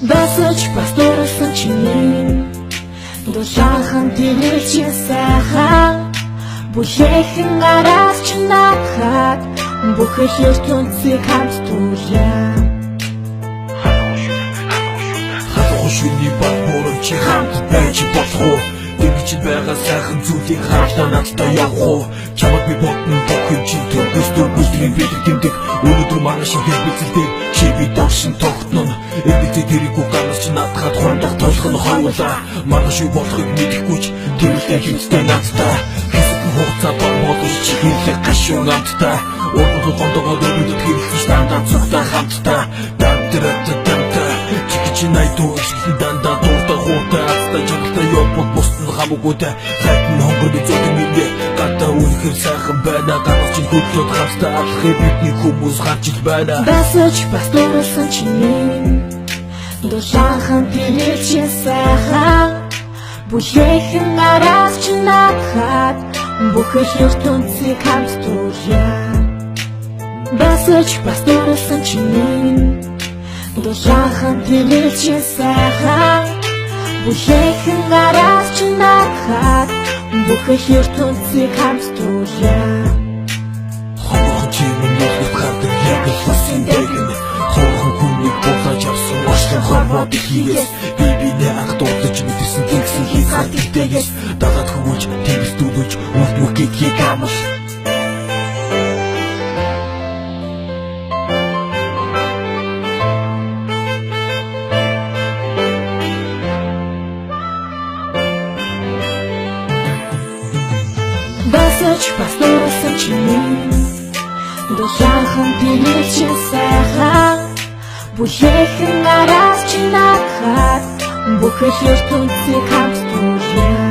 Басаж пасторсан чиний душаахан тэлэлчин сайхан бүхэхэн араас чинахад бүхэл ертөнцийг хамт туулъя. Хашууны батморон чи хамт байж болох уу? Дэмж байгаа сайхан зүйлийг хаалаа надтай явах уу? Чамаг би бодно бүхэн чи төгс-төгсрийн бид тэмдэг өнөөдөр манай шиг хэлбэлцэлтэй чи би дуршин тогтно. Эбитэ тэрийг угаалж надад хондох толгох нь хавлаа. Манай шиг болохыг мэдэхгүй ч тэрэлтэй хэмжтэй надтай хугацаа болмодож чи хэлэх гашуун амттай урдуул гондогоо дэвдэж хэлсэн стандарт цогтой хамттай дамтраа чи найдуу их дандаа дуртай хуртай аттай жагтай явбод бусна хамаагүйтэй хайтан хонгорны зөвхөн минь гадаа үнэхээр сайхан байна гадаа чи хөдлөд хавтаа алхах бидний хүмүүс гарч ил байна. Басаж пасторсан чиний душаахан тэлэлчин сайхан бүхэхэн араас чинахад бүхэл ертөнцийг хамт туулъя. Басаж пасторсан чиний душаахан тэлэлчин сайхан бүхэхэн араас чинахад бүхэл ертөнцийг хамт туулъя. Хоохон чи миний хатдаг яг л хүсэн дэгэн хоохон хүний болож авсан ууштай хаваад хийгээс бибинэ агдуулж мэдсэн тэгсэн хийсаад итгэээс дагаад хөвөж тэгс дүүлж үлдмөх гэдгийг амал. Басаж пасторсан чиний душаахан тэлэлчин сайхан бүхэхэн араас чинахад бүхэл ертөнцийг хамт туулъя.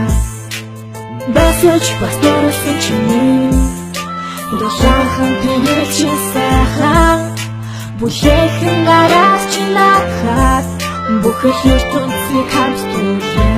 Басаж пасторсан чиний душаахан тэлэлчин сайхан бүхэхэн араас чинахад бүхэл ертөнцийг хамт туулъя.